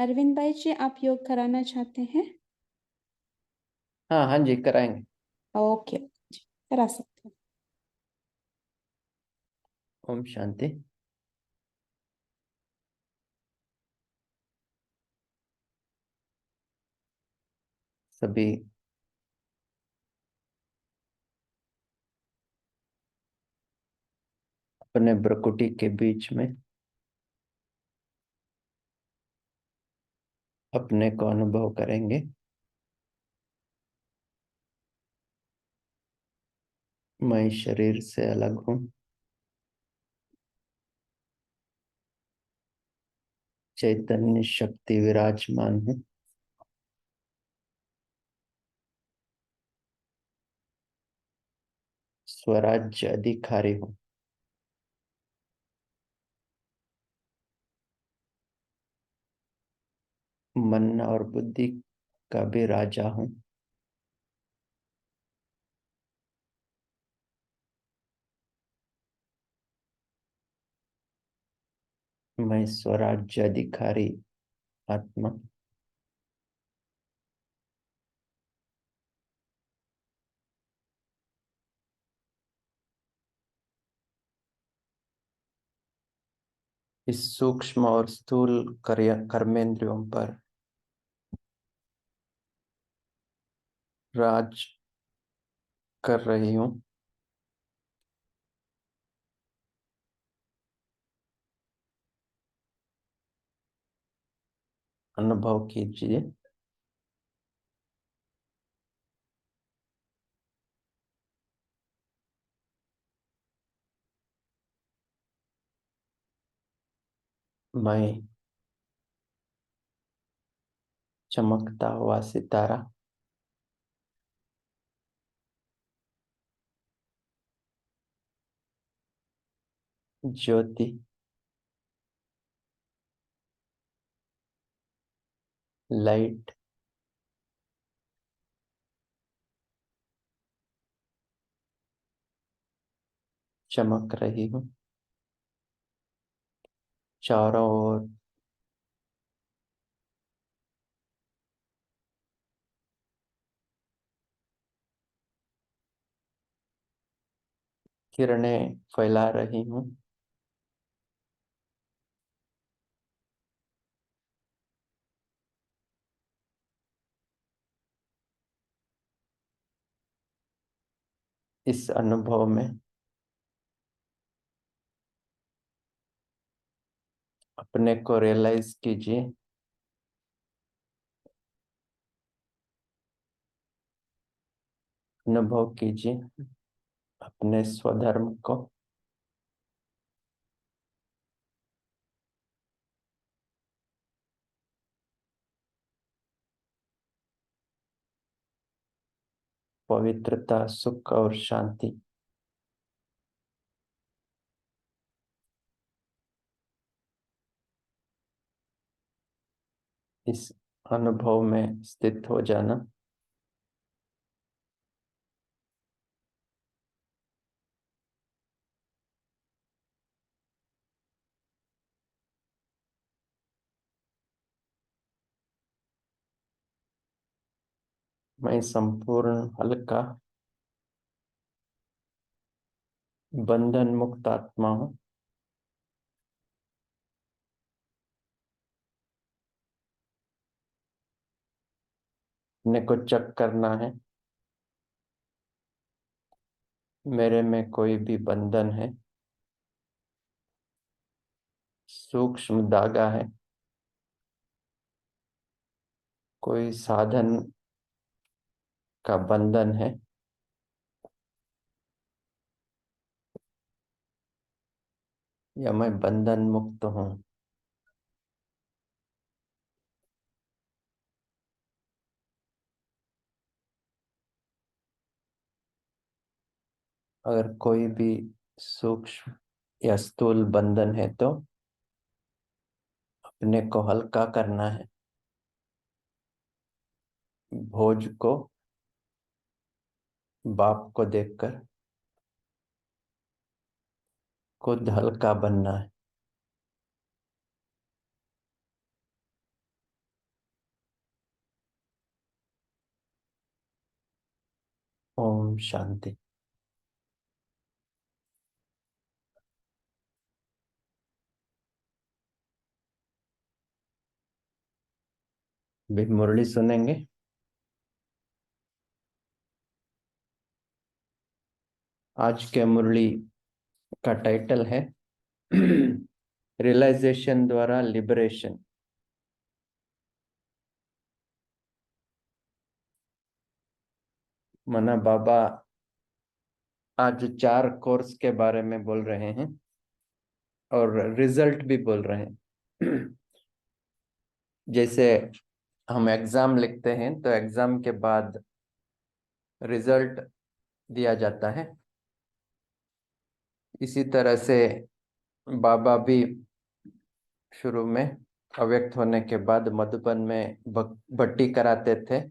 अरविंद भाई जी, आप योग कराना चाहते हैं? हाँ हाँ जी, कराएंगे। ओके जी, करा सकते हैं। ओम शांति। सभी अपने भ्रुकुटी के बीच में अपने को अनुभव करेंगे। मैं शरीर से अलग हूँ। चैतन्य शक्ति विराजमान हूँ। स्वराज्य अधिकारी हूँ। मन और बुद्धि का भी राजा हूँ। मैं स्वराज्य अधिकारी आत्मा। इस सूक्ष्म और स्थूल कर्मेंद्रियों पर राज कर रही हूँ। अनुभव कीजिए। मैं चमकता हुआ सितारा, ज्योति, लाइट, चमक रही हूँ। चारों ओर किरणें फैला रही हूँ। इस अनुभव में अपने को रियलाइज कीजिए। अनुभव कीजिए अपने स्वधर्म को। पवित्रता, सुख और शांति। इस अनुभव में स्थित हो जाना। मैं संपूर्ण हल्का, बंधन मुक्त आत्मा हूँ। अपने को चेक करना है, मेरे में कोई भी बंधन है, सूक्ष्म धागा है, कोई साधन का बंधन है, या मैं बंधन मुक्त हूँ। अगर कोई भी सूक्ष्म या स्थूल बंधन है तो अपने को हल्का करना है। भोज को बाप को देखकर खुद हल्का बनना है। ओम शांति। भी मुरली सुनेंगे। आज के मुरली का टाइटल है रियलाइजेशन द्वारा लिबरेशन। मना बाबा आज 4 कोर्स के बारे में बोल रहे हैं और रिजल्ट भी बोल रहे हैं। जैसे हम एग्जाम लिखते हैं तो एग्जाम के बाद रिजल्ट दिया जाता है, इसी तरह से बाबा भी शुरू में अव्यक्त होने के बाद मधुबन में भट्टी कराते थे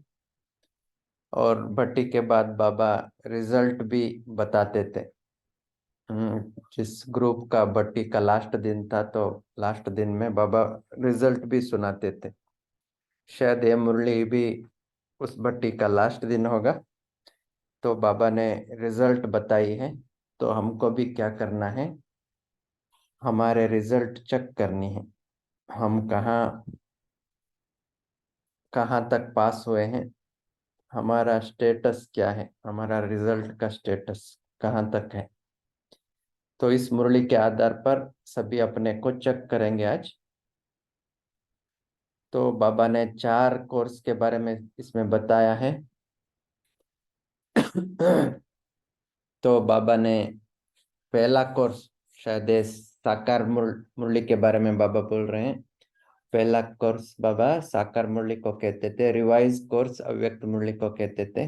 और भट्टी के बाद बाबा रिजल्ट भी बताते थे। जिस ग्रुप का भट्टी का लास्ट दिन था तो लास्ट दिन में बाबा रिजल्ट भी सुनाते थे। शायद ये मुरली भी उस भट्टी का लास्ट दिन होगा, तो बाबा ने रिजल्ट बताई है। तो हमको भी क्या करना है, हमारे रिजल्ट चेक करनी है। हम कहाँ कहाँ तक पास हुए हैं, हमारा स्टेटस क्या है, हमारा रिजल्ट का स्टेटस कहाँ तक है। तो इस मुरली के आधार पर सभी अपने को चेक करेंगे आज। तो बाबा ने 4 कोर्स के बारे में इसमें बताया है। तो बाबा ने पहला कोर्स, शायद ये साकार मुरली के बारे में बाबा बोल रहे हैं। पहला कोर्स बाबा साकार मुरली को कहते थे, रिवाइज कोर्स अव्यक्त मुरली को कहते थे।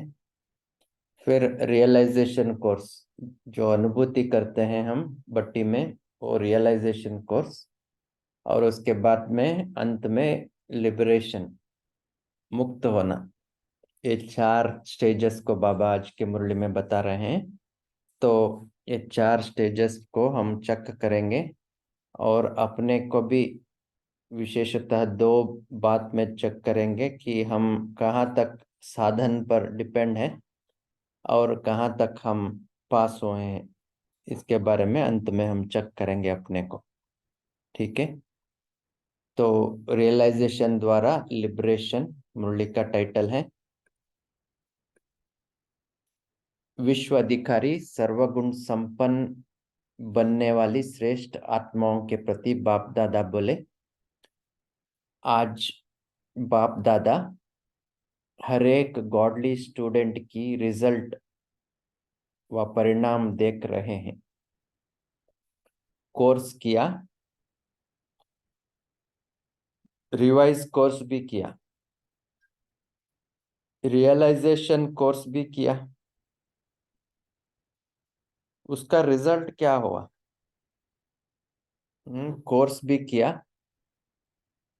फिर रियलाइजेशन कोर्स, जो अनुभूति करते हैं हम भट्टी में, वो रियलाइजेशन कोर्स। और उसके बाद में अंत में लिबरेशन, मुक्त होना। ये 4 स्टेजेस को बाबा आज के मुरली में बता रहे हैं। तो ये 4 स्टेजेस को हम चेक करेंगे और अपने को भी विशेषतः 2 बात में चेक करेंगे कि हम कहाँ तक साधन पर डिपेंड है और कहाँ तक हम पास हुए हैं। इसके बारे में अंत में हम चेक करेंगे अपने को। ठीक है। तो रियलाइजेशन द्वारा लिबरेशन मुरली का टाइटल है। विश्व अधिकारी सर्वगुण संपन्न बनने वाली श्रेष्ठ आत्माओं के प्रति बाप दादा बोले, आज बाप दादा हर एक गॉडली स्टूडेंट की रिजल्ट व परिणाम देख रहे हैं। कोर्स किया, रिवाइज कोर्स भी किया, रियलाइजेशन कोर्स भी किया। उसका रिजल्ट क्या हुआ? कोर्स भी किया,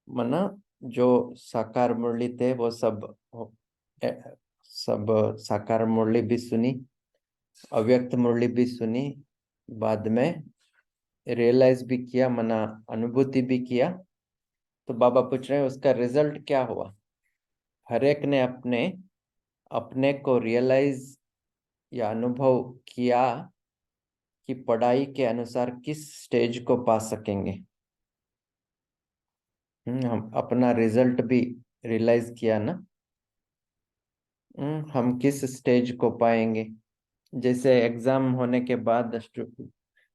मना जो साकार मुरली थे वो सब साकार मुरली भी सुनी, अव्यक्त मुरली भी सुनी, बाद में रियलाइज भी किया, मना अनुभूति भी किया। तो बाबा पूछ रहे हैं उसका रिजल्ट क्या हुआ। हर एक ने अपने अपने को रियलाइज या अनुभव किया कि पढ़ाई के अनुसार किस स्टेज को पा सकेंगे। हम अपना रिजल्ट भी रियलाइज किया ना। हम किस स्टेज को पाएंगे। जैसे एग्जाम होने के बाद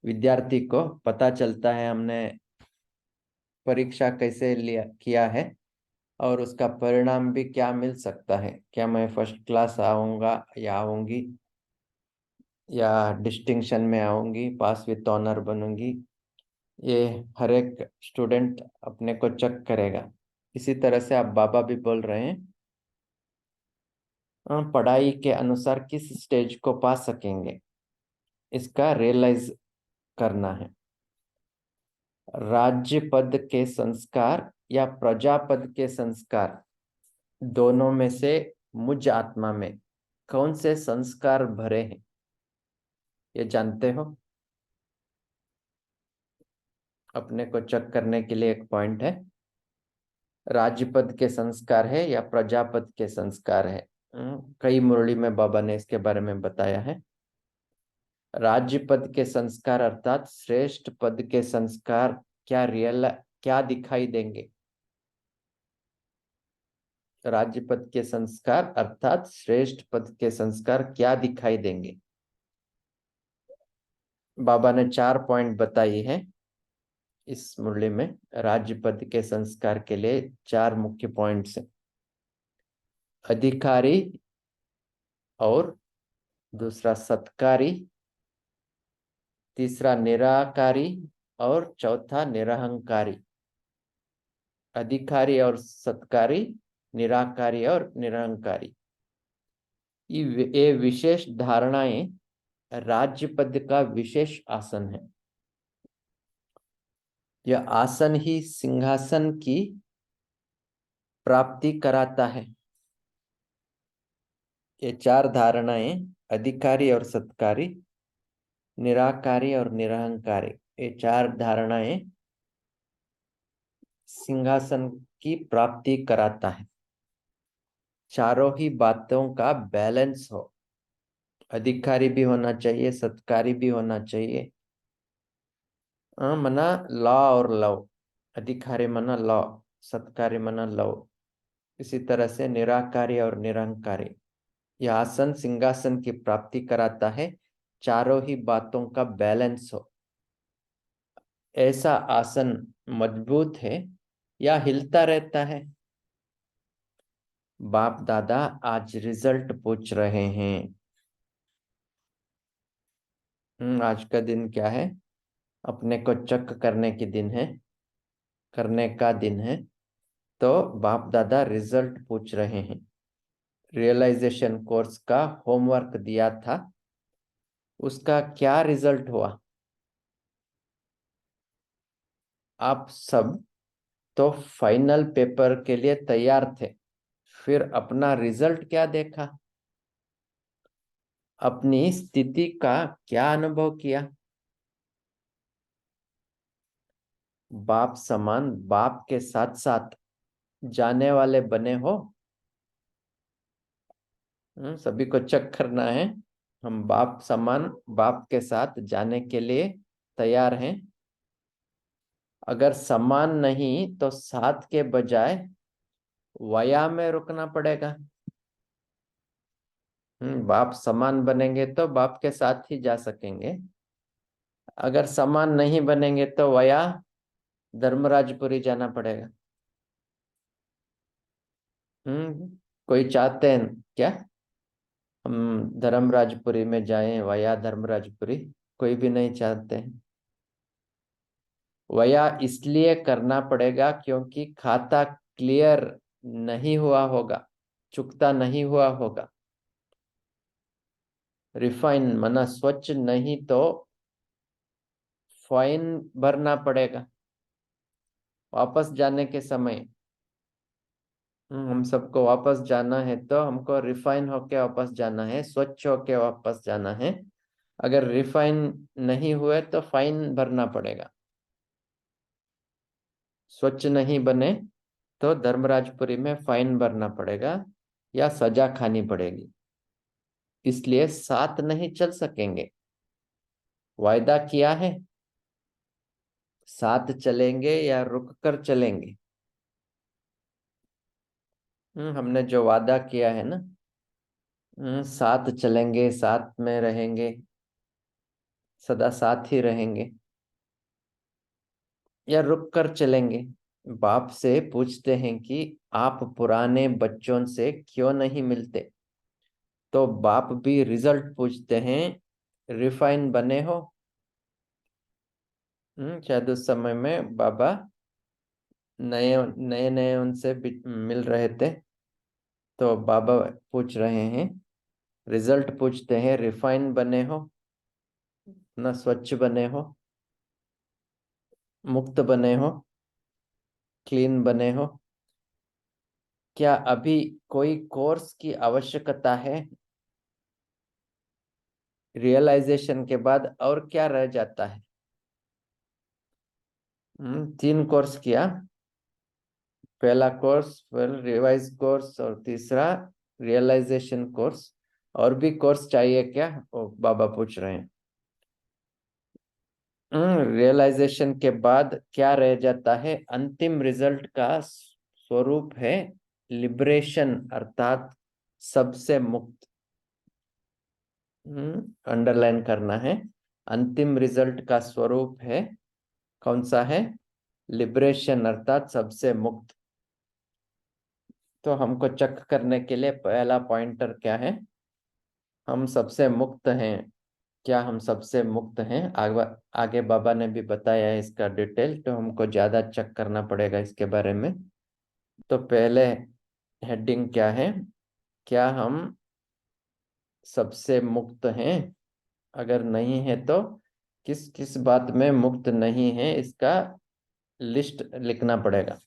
विद्यार्थी को पता चलता है हमने परीक्षा कैसे लिया किया है और उसका परिणाम भी क्या मिल सकता है, क्या मैं फर्स्ट क्लास आऊंगा या आऊंगी या डिस्टिंक्शन में आऊंगी, पास विद ऑनर बनूंगी। ये हर एक स्टूडेंट अपने को चेक करेगा। इसी तरह से आप बाबा भी बोल रहे हैं, पढ़ाई के अनुसार किस स्टेज को पा सकेंगे, इसका रियलाइज करना है। राज्य पद के संस्कार या प्रजा पद के संस्कार, दोनों में से मुझ आत्मा में कौन से संस्कार भरे हैं, ये जानते हो? अपने को चेक करने के लिए एक पॉइंट है, राज्य पद के संस्कार है या प्रजापद के संस्कार है। कई मुरली में बाबा ने इसके बारे में बताया है। राज्य पद के संस्कार अर्थात श्रेष्ठ पद के संस्कार क्या दिखाई देंगे? राज्य पद के संस्कार अर्थात श्रेष्ठ पद के संस्कार क्या दिखाई देंगे? बाबा ने 4 पॉइंट बताई है इस मुरली में। राज्य पद के संस्कार के लिए 4 मुख्य पॉइंट्स हैं। अधिकारी, और दूसरा सत्कारी, तीसरा निराकारी, और चौथा निरहंकारी। अधिकारी और सत्कारी, निराकारी और निरहंकारी, ये विशेष धारणाएं राज्य पद का विशेष आसन है। यह आसन ही सिंहासन की प्राप्ति कराता है। ये 4 धारणाएं, अधिकारी और सत्कारी, निराकारी और निरहंकारी, ये 4 धारणाएं सिंहासन की प्राप्ति कराता है। चारों ही बातों का बैलेंस हो। अधिकारी भी होना चाहिए, सत्कारी भी होना चाहिए, मना लॉ और लव। अधिकारी मना लॉ, सत्कारी मना लव। इसी तरह से निराकारी और निरंकारी। यह आसन सिंहासन की प्राप्ति कराता है। चारों ही बातों का बैलेंस हो। ऐसा आसन मजबूत है या हिलता रहता है? बाप दादा आज रिजल्ट पूछ रहे हैं। आज का दिन क्या है? अपने को चेक करने के दिन है, करने का दिन है। तो बाप दादा रिजल्ट पूछ रहे हैं। रियलाइजेशन कोर्स का होमवर्क दिया था, उसका क्या रिजल्ट हुआ? आप सब तो फाइनल पेपर के लिए तैयार थे, फिर अपना रिजल्ट क्या देखा? अपनी स्थिति का क्या अनुभव किया? बाप समान बाप के साथ साथ जाने वाले बने हो? सभी को चेक करना है। हम बाप समान बाप के साथ जाने के लिए तैयार हैं। अगर समान नहीं तो साथ के बजाय वया में रुकना पड़ेगा। बाप समान बनेंगे तो बाप के साथ ही जा सकेंगे। अगर समान नहीं बनेंगे तो वया धर्मराजपुरी जाना पड़ेगा। कोई चाहते हैं क्या हम धर्मराजपुरी में जाएं वया धर्मराजपुरी? कोई भी नहीं चाहते हैं। वया इसलिए करना पड़ेगा क्योंकि खाता क्लियर नहीं हुआ होगा, चुकता नहीं हुआ होगा। रिफाइन मना स्वच्छ नहीं तो फाइन भरना पड़ेगा वापस जाने के समय। हम सबको वापस जाना है तो हमको रिफाइन होके वापस जाना है, स्वच्छ होके वापस जाना है। अगर रिफाइन नहीं हुए तो फाइन भरना पड़ेगा। स्वच्छ नहीं बने तो धर्मराजपुरी में फाइन भरना पड़ेगा या सजा खानी पड़ेगी। इसलिए साथ नहीं चल सकेंगे। वायदा किया है, साथ चलेंगे या रुक कर चलेंगे? हमने जो वादा किया है ना, साथ चलेंगे, साथ में रहेंगे, सदा साथ ही रहेंगे, या रुक कर चलेंगे? बाप से पूछते हैं कि आप पुराने बच्चों से क्यों नहीं मिलते? तो बाप भी रिजल्ट पूछते हैं, रिफाइन बने हो? शायद उस समय में बाबा नए नए नए उनसे मिल रहे थे। तो बाबा पूछ रहे हैं, रिजल्ट पूछते हैं, रिफाइन बने हो ना, स्वच्छ बने हो, मुक्त बने हो, क्लीन बने हो? क्या अभी कोई कोर्स की आवश्यकता है? रियलाइजेशन के बाद और क्या रह जाता है? 3 कोर्स किया। पहला कोर्स, फिर रिवाइज कोर्स, और तीसरा रियलाइजेशन कोर्स। और भी कोर्स चाहिए क्या, वो बाबा पूछ रहे हैं। रियलाइजेशन के बाद क्या रह जाता है? अंतिम रिजल्ट का स्वरूप है लिबरेशन, अर्थात सबसे मुक्त। अंडरलाइन करना है। अंतिम रिजल्ट का स्वरूप है, कौन सा है? लिबरेशन, अर्थात सबसे मुक्त। तो हमको चेक करने के लिए पहला पॉइंटर क्या है? हम सबसे मुक्त हैं। क्या हम सबसे मुक्त हैं? आगे बाबा ने भी बताया है इसका डिटेल, तो हमको ज्यादा चेक करना पड़ेगा इसके बारे में। तो पहले हेडिंग क्या है? क्या हम सबसे मुक्त हैं? अगर नहीं है तो किस किस बात में मुक्त नहीं है, इसका लिस्ट लिखना पड़ेगा।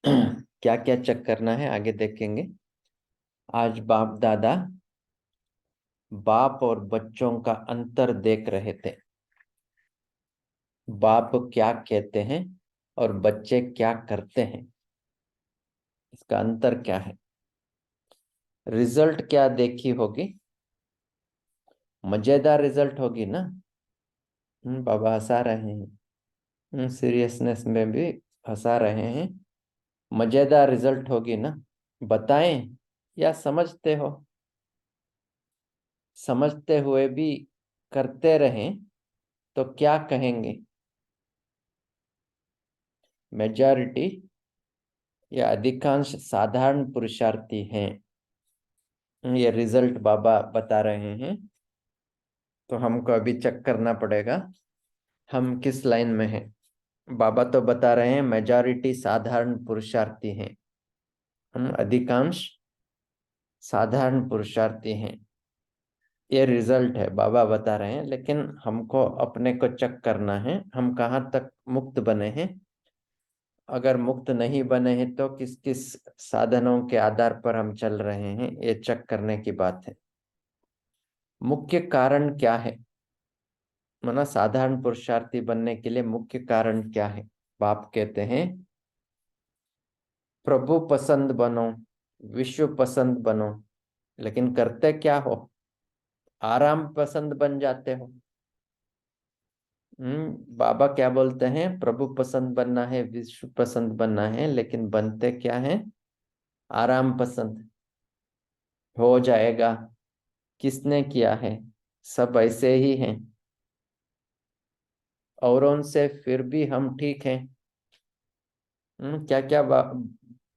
क्या क्या चेक करना है आगे देखेंगे। आज बाप दादा बाप और बच्चों का अंतर देख रहे थे। बाप क्या कहते हैं और बच्चे क्या करते हैं, इसका अंतर क्या है। रिजल्ट क्या देखी होगी? मजेदार रिजल्ट होगी ना। बाबा हंसा रहे हैं, सीरियसनेस में भी हंसा रहे हैं। मजेदार रिजल्ट होगी ना। बताएं या समझते हो? समझते हुए भी करते रहें तो क्या कहेंगे? मेजॉरिटी या अधिकांश साधारण पुरुषार्थी हैं। ये रिजल्ट बाबा बता रहे हैं। तो हमको अभी चेक करना पड़ेगा हम किस लाइन में हैं। बाबा तो बता रहे हैं मेजॉरिटी साधारण पुरुषार्थी हैं, हम अधिकांश साधारण पुरुषार्थी हैं। ये रिजल्ट है, बाबा बता रहे हैं, लेकिन हमको अपने को चेक करना है हम कहाँ तक मुक्त बने हैं। अगर मुक्त नहीं बने हैं तो किस किस साधनों के आधार पर हम चल रहे हैं, ये चेक करने की बात है। मुख्य कारण क्या है? माना साधारण पुरुषार्थी बनने के लिए मुख्य कारण क्या है? बाप कहते हैं प्रभु पसंद बनो, विश्व पसंद बनो, लेकिन करते क्या हो? आराम पसंद बन जाते हो। बाबा क्या बोलते हैं? प्रभु पसंद बनना है, विश्व पसंद बनना है, लेकिन बनते क्या है? आराम पसंद। हो जाएगा। किसने किया है? सब ऐसे ही हैं। औरों से फिर भी हम ठीक हैं। क्या क्या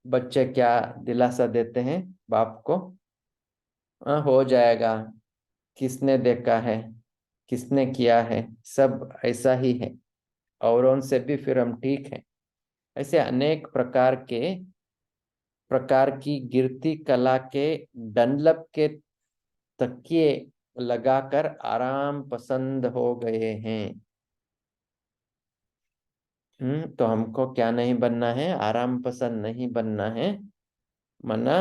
बच्चे क्या दिलासा देते हैं बाप को? हो जाएगा। किसने देखा है? किसने किया है? सब ऐसा ही है। औरों से भी फिर हम ठीक हैं। ऐसे अनेक प्रकार की गिरती कला के डनलप के तकिए लगाकर आराम पसंद हो गए हैं। तो हमको क्या नहीं बनना है? आराम पसंद नहीं बनना है। मना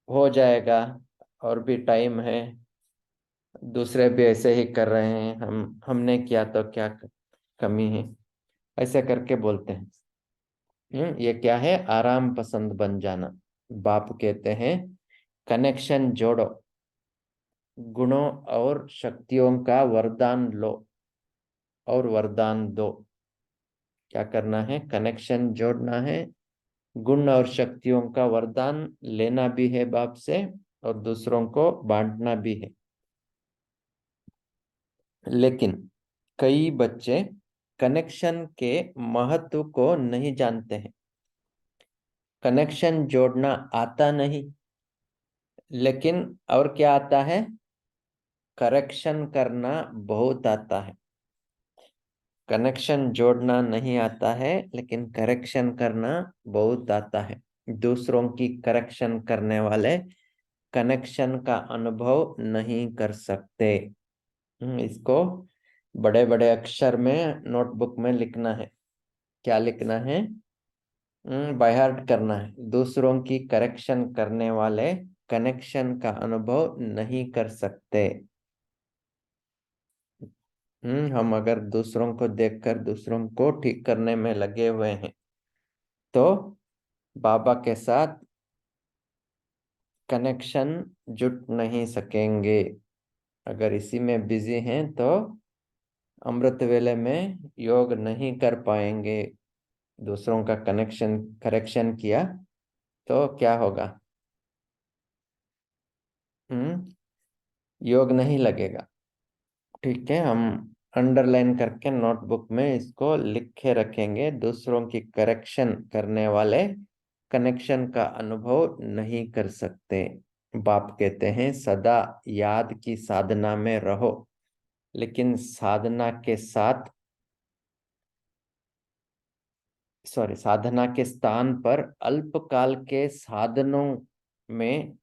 हो जाएगा, और भी टाइम है। दूसरे भी ऐसे ही कर रहे हैं, हमने किया तो क्या कमी है? ऐसे करके बोलते हैं। ये क्या है? आराम पसंद बन जाना। बाप कहते हैं कनेक्शन जोड़ो, गुणों और शक्तियों का वरदान लो और वरदान दो। क्या करना है? कनेक्शन जोड़ना है, गुण और शक्तियों का वरदान लेना भी है बाप से, और दूसरों को बांटना भी है। लेकिन कई बच्चे कनेक्शन के महत्व को नहीं जानते हैं। कनेक्शन जोड़ना आता नहीं, लेकिन और क्या आता है? करेक्शन करना बहुत आता है। कनेक्शन जोड़ना नहीं आता है, लेकिन करेक्शन करना बहुत आता है। दूसरों की करेक्शन करने वाले कनेक्शन का अनुभव नहीं कर सकते। इसको बड़े बड़े अक्षर में नोटबुक में लिखना है। क्या लिखना है? बाय हार्ट करना है। दूसरों की करेक्शन करने वाले कनेक्शन का अनुभव नहीं कर सकते। हम अगर दूसरों को देखकर दूसरों को ठीक करने में लगे हुए हैं तो बाबा के साथ कनेक्शन जुट नहीं सकेंगे। अगर इसी में बिजी हैं तो अमृत वेले में योग नहीं कर पाएंगे। दूसरों का कनेक्शन करेक्शन किया तो क्या होगा? योग नहीं लगेगा। ठीक है, हम अंडरलाइन करके नोटबुक में इसको लिखे रखेंगे। दूसरों की करेक्शन करने वाले कनेक्शन का अनुभव नहीं कर सकते। बाप कहते हैं सदा याद की साधना में रहो, लेकिन साधना के साथ साधना के स्थान पर अल्पकाल के साधनों में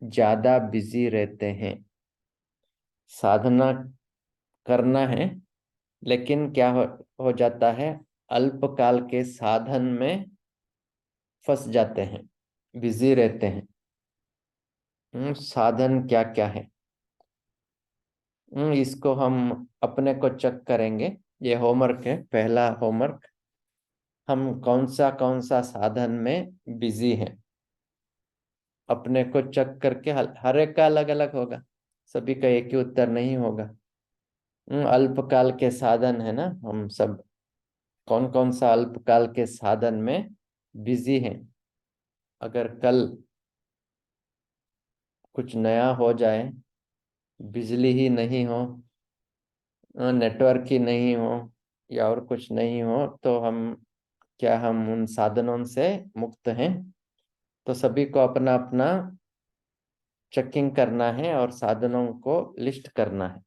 ज्यादा बिजी रहते हैं। साधना करना है, लेकिन क्या हो जाता है? अल्पकाल के साधन में फंस जाते हैं, बिजी रहते हैं। साधन क्या क्या है? इसको हम अपने को चेक करेंगे। ये होमवर्क है, पहला होमवर्क। हम कौन सा साधन में बिजी है, अपने को चेक करके। हर एक का अलग अलग होगा, सभी का एक ही उत्तर नहीं होगा। अल्पकाल के साधन है ना, हम सब कौन कौन सा अल्पकाल के साधन में बिजी हैं। अगर कल कुछ नया हो जाए, बिजली ही नहीं हो, नेटवर्क ही नहीं हो, या और कुछ नहीं हो, तो हम क्या हम उन साधनों से मुक्त हैं? तो सभी को अपना अपना चेकिंग करना है और साधनों को लिस्ट करना है।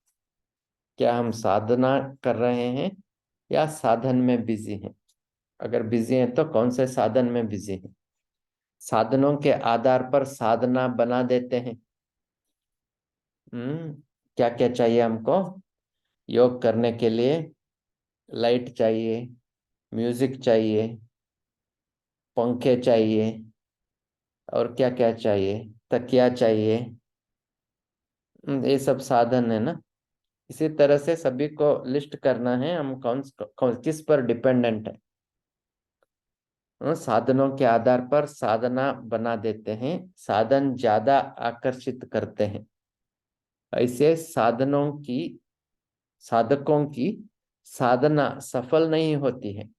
क्या हम साधना कर रहे हैं या साधन में बिजी हैं? अगर बिजी हैं तो कौन से साधन में बिजी हैं? साधनों के आधार पर साधना बना देते हैं। क्या क्या चाहिए हमको योग करने के लिए? लाइट चाहिए, म्यूजिक चाहिए, पंखे चाहिए, और क्या क्या चाहिए? तकिया चाहिए। ये सब साधन है ना। इसी तरह से सभी को लिस्ट करना है, हम कौन किस पर डिपेंडेंट है। साधनों के आधार पर साधना बना देते हैं, साधन ज्यादा आकर्षित करते हैं। ऐसे साधकों की साधना सफल नहीं होती है।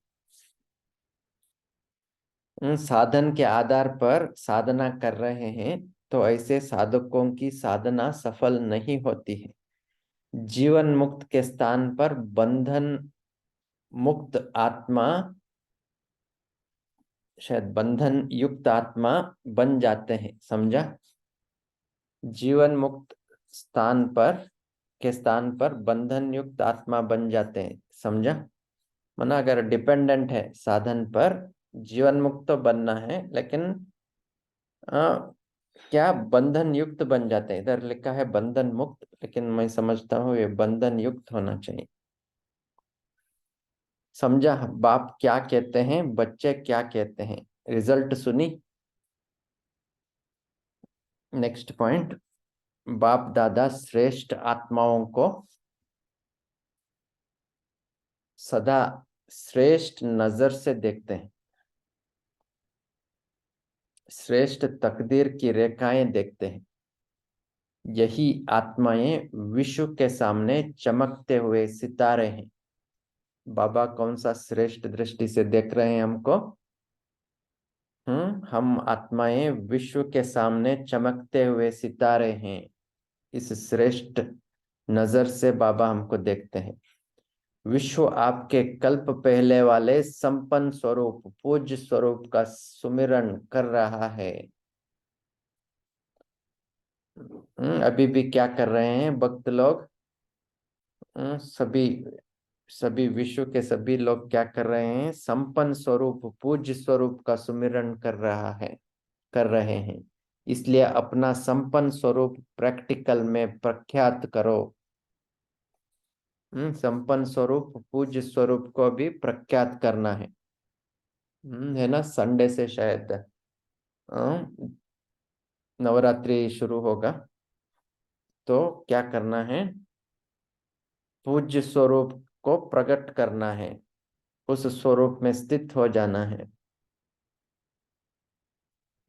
साधन के आधार पर साधना कर रहे हैं तो ऐसे साधकों की साधना सफल नहीं होती है। जीवन मुक्त के स्थान पर बंधन मुक्त आत्मा, शायद बंधन युक्त आत्मा बन जाते हैं। समझा? जीवन मुक्त स्थान पर के स्थान पर बंधन युक्त आत्मा बन जाते हैं। समझा? माना अगर डिपेंडेंट है साधन पर, जीवन मुक्त तो बनना है, लेकिन क्या बंधन युक्त बन जाते हैं? इधर लिखा है बंधन मुक्त, लेकिन मैं समझता हूँ ये बंधन युक्त होना चाहिए। समझा बाप क्या कहते हैं, बच्चे क्या कहते हैं? रिजल्ट सुनी? नेक्स्ट पॉइंट, बाप दादा श्रेष्ठ आत्माओं को सदा श्रेष्ठ नजर से देखते हैं। श्रेष्ठ तकदीर की रेखाएं देखते हैं। यही आत्माएं विश्व के सामने चमकते हुए सितारे हैं। बाबा कौन सा श्रेष्ठ दृष्टि से देख रहे हैं हमको? हम आत्माएं विश्व के सामने चमकते हुए सितारे हैं। इस श्रेष्ठ नजर से बाबा हमको देखते हैं। विश्व आपके कल्प पहले वाले संपन्न स्वरूप पूज्य स्वरूप का सुमिरन कर रहा है। अभी भी क्या कर रहे हैं भक्त लोग? सभी सभी विश्व के सभी लोग क्या कर रहे हैं? संपन्न स्वरूप पूज्य स्वरूप का सुमिरन कर रहे हैं। इसलिए अपना संपन्न स्वरूप प्रैक्टिकल में प्रख्यात करो। संपन्न स्वरूप पूज्य स्वरूप को भी प्रख्यात करना है। है ना? संडे से शायद नवरात्रि शुरू होगा, तो क्या करना है? पूज्य स्वरूप को प्रकट करना है, उस स्वरूप में स्थित हो जाना है।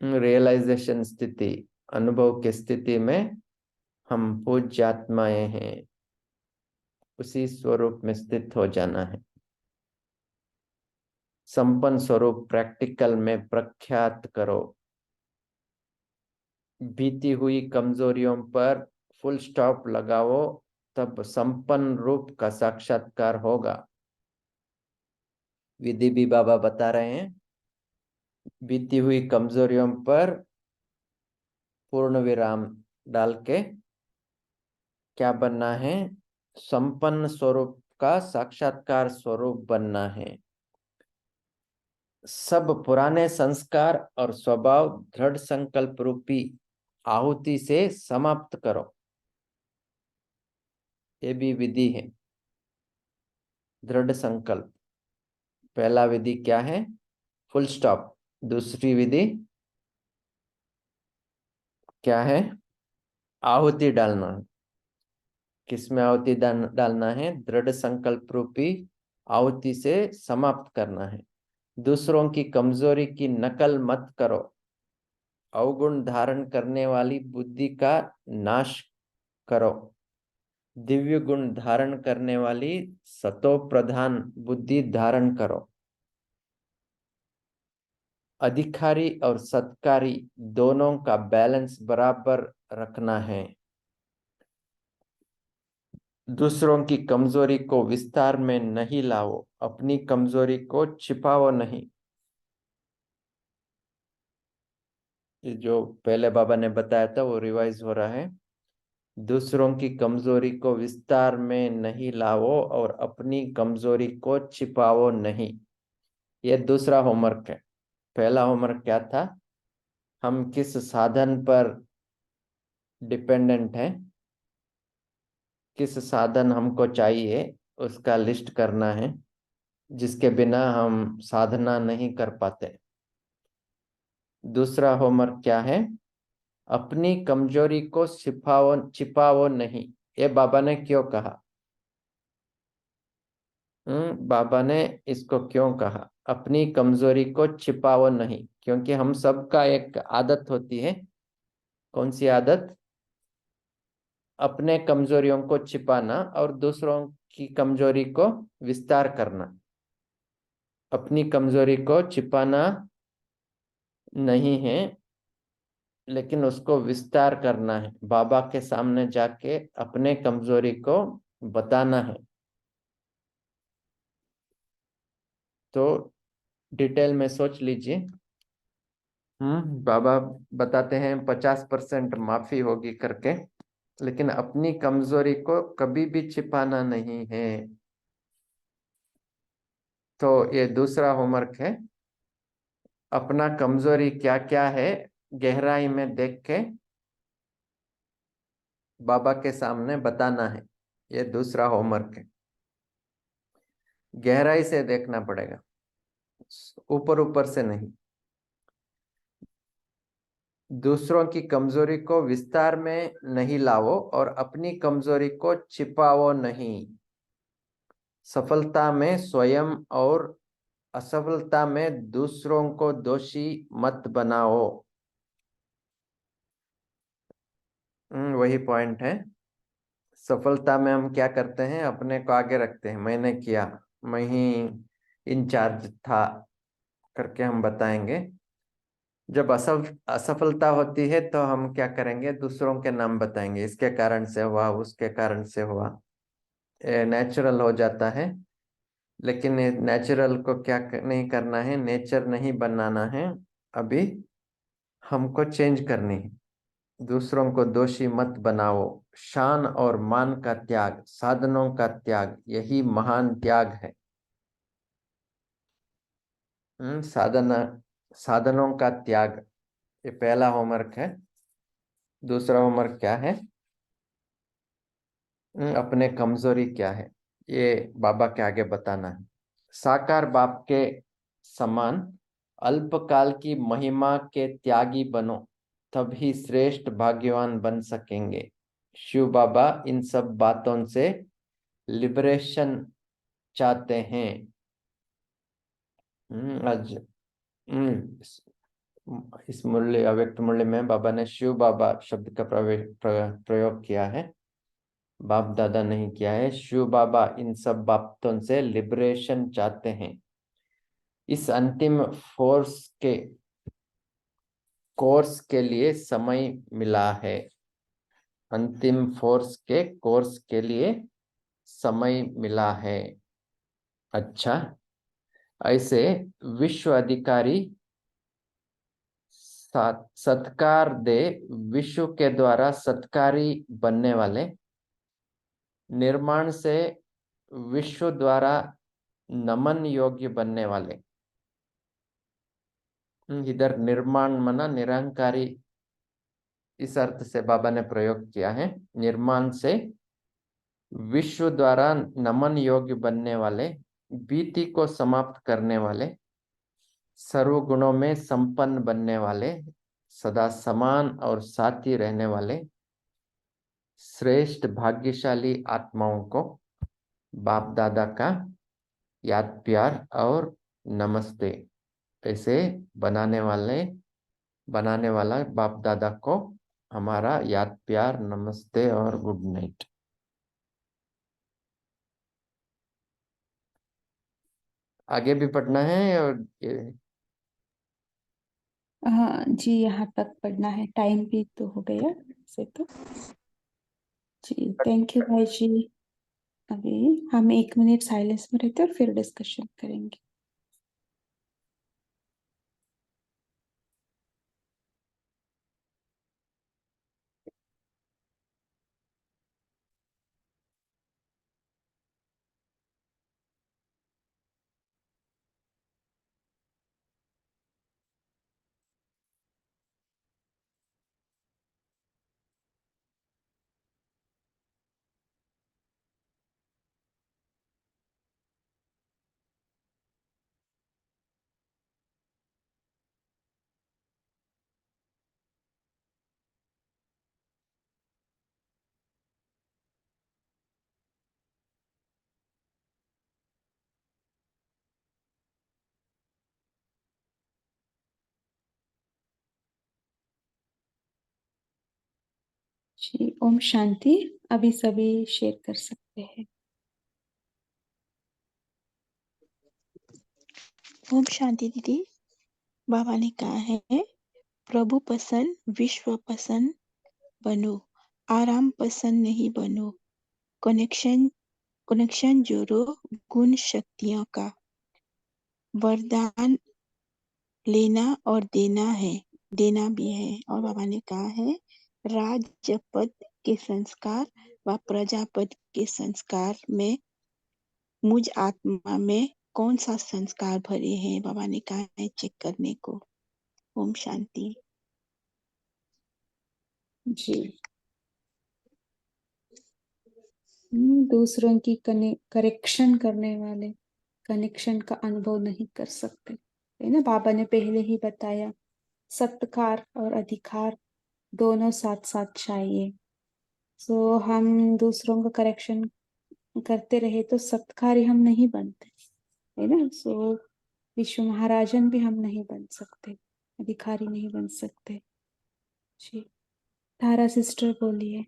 रियलाइजेशन स्थिति, अनुभव की स्थिति में हम पूज्य आत्माएं हैं, उसी स्वरूप में स्थित हो जाना है। संपन्न स्वरूप प्रैक्टिकल में प्रख्यात करो। बीती हुई कमजोरियों पर फुल स्टॉप लगाओ, तब संपन्न रूप का साक्षात्कार होगा। विधि भी बाबा बता रहे हैं। बीती हुई कमजोरियों पर पूर्ण विराम डाल के क्या बनना है? संपन्न स्वरूप का साक्षात्कार स्वरूप बनना है। सब पुराने संस्कार और स्वभाव दृढ़ संकल्प रूपी आहुति से समाप्त करो। ये भी विधि है, दृढ़ संकल्प। पहला विधि क्या है? Full stop. दूसरी विधि क्या है? आहुति डालना। किसमें आहुति डालना है? दृढ़ संकल्प रूपी आहुति से समाप्त करना है। दूसरों की कमजोरी की नकल मत करो। अवगुण धारण करने वाली बुद्धि का नाश करो। दिव्य गुण धारण करने वाली सतो प्रधान बुद्धि धारण करो। अधिकारी और सत्कारी दोनों का बैलेंस बराबर रखना है। दूसरों की कमजोरी को विस्तार में नहीं लाओ, अपनी कमजोरी को छिपाओ नहीं। ये जो पहले बाबा ने बताया था वो रिवाइज हो रहा है। दूसरों की कमजोरी को विस्तार में नहीं लाओ और अपनी कमजोरी को छिपाओ नहीं। ये दूसरा होमवर्क है। पहला होमवर्क क्या था? हम किस साधन पर डिपेंडेंट है, किस साधन हमको चाहिए, उसका लिस्ट करना है, जिसके बिना हम साधना नहीं कर पाते। दूसरा होमवर्क क्या है? अपनी कमजोरी को छिपाओ नहीं। ये बाबा ने क्यों कहा? बाबा ने इसको क्यों कहा? अपनी कमजोरी को छिपाओ नहीं, क्योंकि हम सबका एक आदत होती है। कौन सी आदत? अपने कमजोरियों को छिपाना और दूसरों की कमजोरी को विस्तार करना। अपनी कमजोरी को छिपाना नहीं है, लेकिन उसको विस्तार करना है। बाबा के सामने जाके अपने कमजोरी को बताना है। तो डिटेल में सोच लीजिए। बाबा बताते हैं 50% माफी होगी करके, लेकिन अपनी कमजोरी को कभी भी छिपाना नहीं है। तो ये दूसरा होमवर्क है। अपना कमजोरी क्या क्या है गहराई में देख के बाबा के सामने बताना है। ये दूसरा होमवर्क है। गहराई से देखना पड़ेगा, ऊपर ऊपर से नहीं। दूसरों की कमजोरी को विस्तार में नहीं लाओ और अपनी कमजोरी को छिपाओ नहीं। सफलता में स्वयं और असफलता में दूसरों को दोषी मत बनाओ। वही पॉइंट है। सफलता में हम क्या करते हैं? अपने को आगे रखते हैं। मैंने किया, मैं ही इंचार्ज था करके हम बताएंगे। जब असफलता होती है तो हम क्या करेंगे? दूसरों के नाम बताएंगे, इसके कारण से हुआ, उसके कारण से हुआ। नेचुरल हो जाता है। लेकिन नेचुरल को क्या नहीं करना है, नेचर नहीं बनाना है। अभी हमको चेंज करनी है। दूसरों को दोषी मत बनाओ। शान और मान का त्याग, साधनों का त्याग, यही महान त्याग है। साधना, साधनों का त्याग, ये पहला होमवर्क है। दूसरा होमवर्क क्या है? अपने कमजोरी क्या है, ये बाबा के आगे बताना है। साकार बाप के समान अल्पकाल की महिमा के त्यागी बनो, तभी श्रेष्ठ भाग्यवान बन सकेंगे। शिव बाबा इन सब बातों से लिबरेशन चाहते हैं। आज इस मूल्य अव्यक्त मूल्य में बाबा ने शिव बाबा शब्द का प्रयोग किया है, बाप दादा नहीं किया है। शिव बाबा इन सब बातों से लिबरेशन चाहते हैं। इस अंतिम कोर्स के लिए समय मिला है। अंतिम कोर्स के लिए समय मिला है। अच्छा, ऐसे विश्व अधिकारी सत्कार दे, विश्व के द्वारा सत्कारी बनने वाले, निर्माण से विश्व द्वारा नमन योग्य बनने वाले। इधर निर्माण मना निरंकारी, इस अर्थ से बाबा ने प्रयोग किया है। निर्माण से विश्व द्वारा नमन योग्य बनने वाले, बीती को समाप्त करने वाले, सर्व गुणों में संपन्न बनने वाले, सदा समान और साथी रहने वाले श्रेष्ठ भाग्यशाली आत्माओं को बाप दादा का याद प्यार और नमस्ते। ऐसे बनाने वाला बाप दादा को हमारा याद प्यार नमस्ते और गुड नाइट। आगे भी पढ़ना है और हाँ जी, यहाँ तक पढ़ना है, टाइम भी तो हो गया से तो। जी थैंक यू भाई जी। अभी हम 1 मिनट साइलेंस में रहते हैं और फिर डिस्कशन करेंगे। जी ओम शांति। अभी सभी शेयर कर सकते हैं। ओम शांति दीदी। बाबा ने कहा है, प्रभु पसंद विश्व पसंद बनो, आराम पसंद नहीं बनो। कनेक्शन जोड़ो गुण शक्तियों का। वरदान लेना और देना भी है। और बाबा ने कहा है, राजपद के संस्कार व प्रजापद के संस्कार में मुझ आत्मा में कौन सा संस्कार भरे हैं, बाबा ने कहा है चेक करने को। ओम शांति। जी दूसरों की करेक्शन करने वाले कनेक्शन का अनुभव नहीं कर सकते, है ना। बाबा ने पहले ही बताया, सत्कार और अधिकार दोनों साथ साथ चाहिए। सो हम दूसरों का करेक्शन करते रहे तो सत्कारी हम नहीं बनते, है ना। सो विश्व महाराजन भी हम नहीं बन सकते, अधिकारी नहीं बन सकते। जी तारा सिस्टर बोलिए।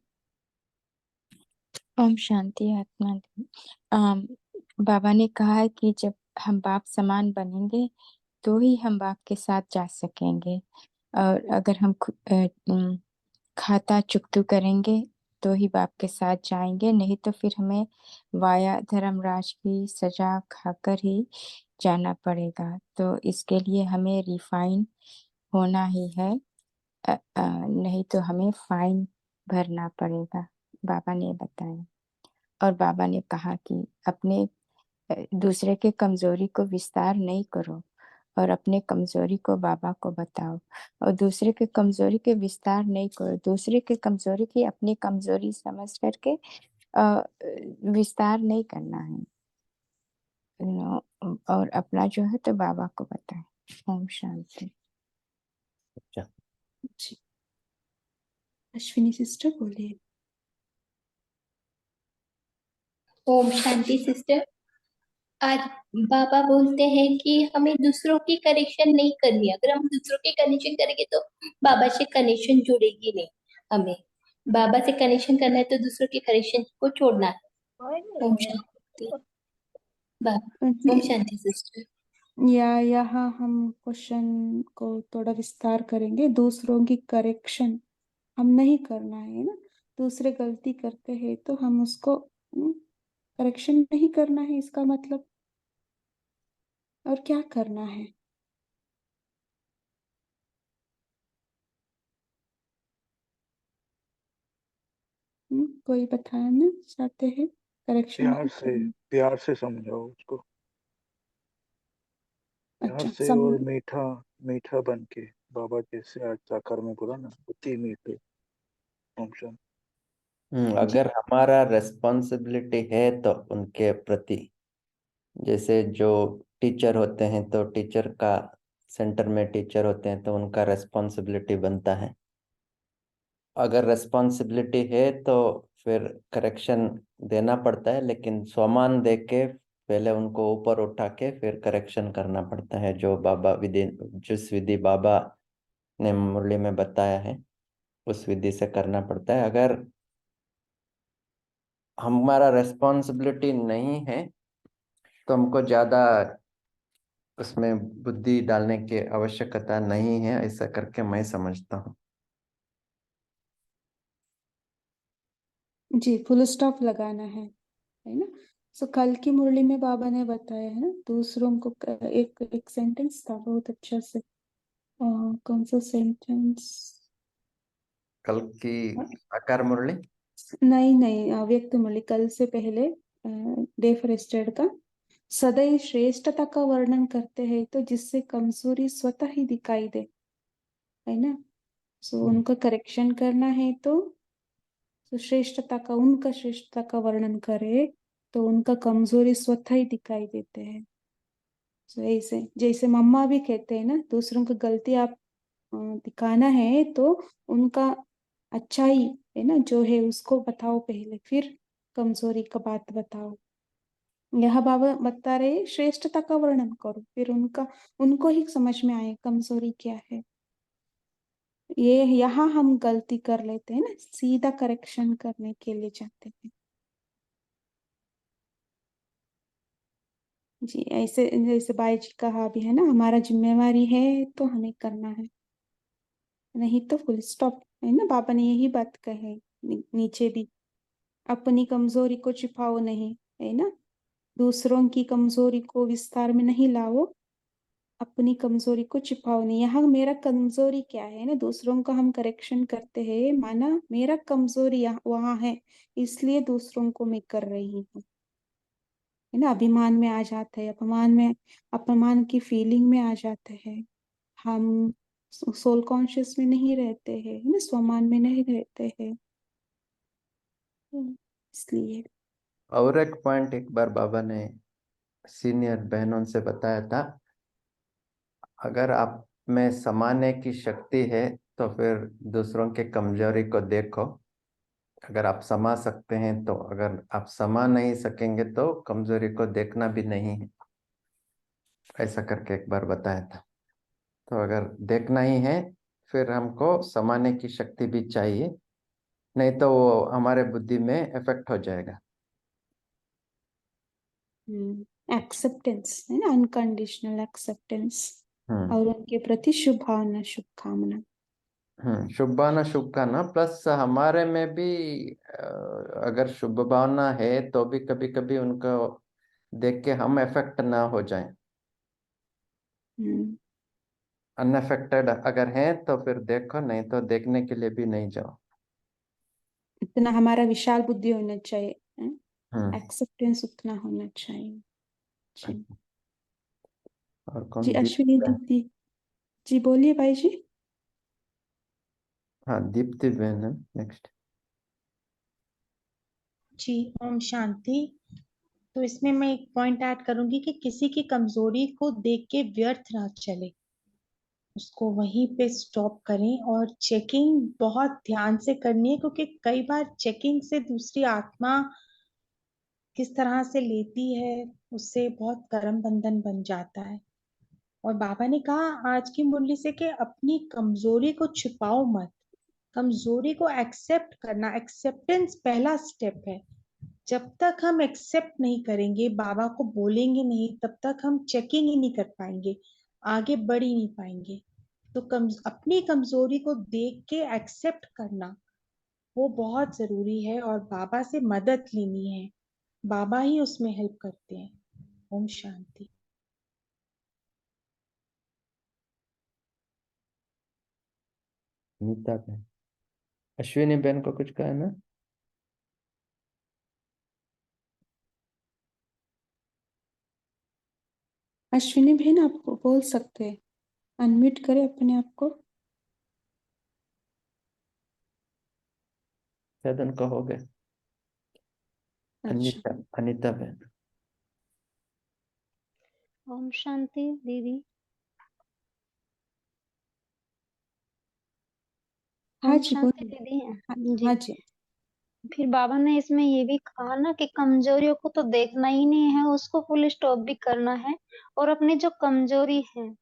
ओम शांति आत्मा। बाबा ने कहा है कि जब हम बाप समान बनेंगे तो ही हम बाप के साथ जा सकेंगे, और अगर हम खाता चुकतू करेंगे तो ही बाप के साथ जाएंगे, नहीं तो फिर हमें वाया धर्मराज की सजा खाकर ही जाना पड़ेगा। तो इसके लिए हमें रिफाइन होना ही है, नहीं तो हमें फाइन भरना पड़ेगा, बाबा ने बताया। और बाबा ने कहा कि अपने दूसरे के कमजोरी को विस्तार नहीं करो और अपने कमजोरी को बाबा को बताओ, और दूसरे के कमजोरी के विस्तार नहीं करो, दूसरे के कमजोरी की अपनी कमजोरी समझ करके विस्तार नहीं करना है, और अपना जो है तो बाबा को बताएं। ओम शांति। जी अश्विनी सिस्टर बोलिए। ओम शांति सिस्टर। आज बाबा बोलते हैं कि हमें दूसरों की करेक्शन नहीं करनी है। अगर हम दूसरों की कनेक्शन करेंगे तो बाबा से कनेक्शन जुड़ेगी नहीं। हमें बाबा से कनेक्शन करना है तो दूसरों के कनेक्शन को छोड़ना है। ओम शांति। ओम जी, शांति सिस्टर। यहाँ हम क्वेश्चन को थोड़ा विस्तार करेंगे। दूसरों की करेक्शन हम नहीं करना है ना। दूसरे गलती करते हैं तो हम उसको करेक्शन नहीं करना है, इसका मतलब। और क्या करना है? कोई बताना चाहते हैं? करेक्शन प्यार नहीं से करना। प्यार से समझाओ उसको, प्यार अच्छा, से और मीठा मीठा बन के। बाबा जैसे आज साकार में बोला ना, उतनी मीठे। ओम शांति। जी। अगर हमारा रेस्पॉन्सिबिलिटी है तो उनके प्रति, जैसे जो टीचर होते हैं तो टीचर का, सेंटर में टीचर होते हैं तो उनका रेस्पॉन्सिबिलिटी बनता है। अगर रेस्पॉन्सिबिलिटी है तो फिर करेक्शन देना पड़ता है, लेकिन स्वमान दे के पहले उनको ऊपर उठा के फिर करेक्शन करना पड़ता है, जो बाबा विधि, जिस विधि बाबा ने मुरली में बताया है उस विधि से करना पड़ता है। अगर हमारा रेस्पॉन्सिबिलिटी नहीं है तो हमको ज़्यादा उसमें बुद्धि डालने की आवश्यकता नहीं है, ऐसा करके मैं समझता हूँ। जी, फुल स्टॉप लगाना है ना। सो कल की मुरली में बाबा ने बताया है ना, दूसरों को एक एक सेंटेंस था बहुत अच्छा से। कौन सा सेंटेंस? कल की आकार मुरली। नहीं नहीं, व्यक्त मुरली कल से पहले डे फॉरेस्टेड का सदैव श्रेष्ठता का वर्णन करते हैं तो जिससे कमजोरी स्वतः ही दिखाई दे, है ना। सो उनका करेक्शन करना है तो श्रेष्ठता का, उनका श्रेष्ठता का वर्णन करे तो उनका कमजोरी स्वतः ही दिखाई देते हैं। तो ऐसे जैसे मम्मा भी कहते हैं ना, दूसरों की गलती आप दिखाना है तो उनका अच्छाई है ना जो है उसको बताओ पहले, फिर कमजोरी का बात बताओ। यह बाबा बता रहे श्रेष्ठता का वर्णन करो, फिर उनका, उनको ही समझ में आए कमजोरी क्या है। ये यहाँ हम गलती कर लेते हैं ना, सीधा करेक्शन करने के लिए जाते हैं। जी, ऐसे जैसे बाई जी कहा भी है ना, हमारा जिम्मेवारी है तो हमें करना है, नहीं तो फुल स्टॉप, है ना। बाबा ने यही बात कही नीचे भी, अपनी कमजोरी को छिपाओ नहीं, है ना। दूसरों की कमजोरी को विस्तार में नहीं लाओ, अपनी कमजोरी को छिपाओ नहीं। यहाँ मेरा कमजोरी क्या है ना, दूसरों का हम करेक्शन करते हैं, माना मेरा कमजोरी यहाँ वहां है, इसलिए दूसरों को मैं कर रही हूँ, है ना। अभिमान में आ जाते हैं, अपमान में, अपमान की फीलिंग में आ जाते हैं हम, सोल कॉन्शियस में नहीं रहते हैं, है ना, स्वमान में नहीं रहते हैं। इसलिए और एक पॉइंट एक बार बाबा ने सीनियर बहनों से बताया था, अगर आप में समाने की शक्ति है तो फिर दूसरों के कमजोरी को देखो। अगर आप समा सकते हैं तो, अगर आप समा नहीं सकेंगे तो कमजोरी को देखना भी नहीं है, ऐसा करके एक बार बताया था। तो अगर देखना ही है फिर हमको समाने की शक्ति भी चाहिए, नहीं तो वो हमारे बुद्धि में इफेक्ट हो जाएगा। एक्सेप्टेंस है ना, अनकंडीशनल एक्सेप्टेंस हम्म और उनके प्रति शुभ भावना, शुभकामना। शुभ भावना, शुभकामना प्लस हमारे में भी अगर शुभ भावना है तो भी कभी कभी उनको देख के हम इफेक्ट ना हो जाएं। हम्म, अनअफेक्टेड अगर हैं तो फिर देखो, नहीं तो देखने के लिए भी नहीं जाओ। इतना हमारा विशाल बुद्धि होना चाहिए, हम्म एक्सेप्टेंस उतना होना चाहिए। जी। और जी, कौन अश्विनी दीप्ति? दीदी, जी बोलिए भाई जी। हाँ, दीप्ति बहन है नेक्स्ट। जी, ओम शांति। तो इसमें मैं एक पॉइंट ऐड करूंगी कि किसी की कमजोरी को देख के व्यर्थ ना चले, उसको वहीं पे स्टॉप करें और चेकिंग बहुत ध्यान से करनी है, क्योंकि कई बार चेकिंग से दूसरी आत्मा किस तरह से लेती है, उससे बहुत कर्म बंधन बन जाता है। और बाबा ने कहा आज की मुरली से कि अपनी कमजोरी को छिपाओ मत, कमजोरी को एक्सेप्ट करना, एक्सेप्टेंस पहला स्टेप है। जब तक हम एक्सेप्ट नहीं करेंगे, बाबा को बोलेंगे नहीं, तब तक हम चेकिंग ही नहीं कर पाएंगे, आगे बढ़ ही नहीं पाएंगे। तो अपनी कमजोरी को देख के एक्सेप्ट करना वो बहुत जरूरी है, और बाबा से मदद लेनी है, बाबा ही उसमें हेल्प करते हैं। ओम शांति। नीता बहन, अश्विनी बहन को कुछ कहना? अश्विनी बहन आप बोल सकते हैं, अनम्यूट करें अपने आप को। शायद उनको हो गए। अच्छा, अनीता बहन। ओम शांति दीदी। हाँ ओम जी शांति बोलिए। दीदी जी। हाँ जी। फिर बाबा ने इसमें ये भी कहा ना कि कमजोरियों को तो देखना ही नहीं है, उसको फुल स्टॉप भी करना है, और अपनी जो कमजोरी है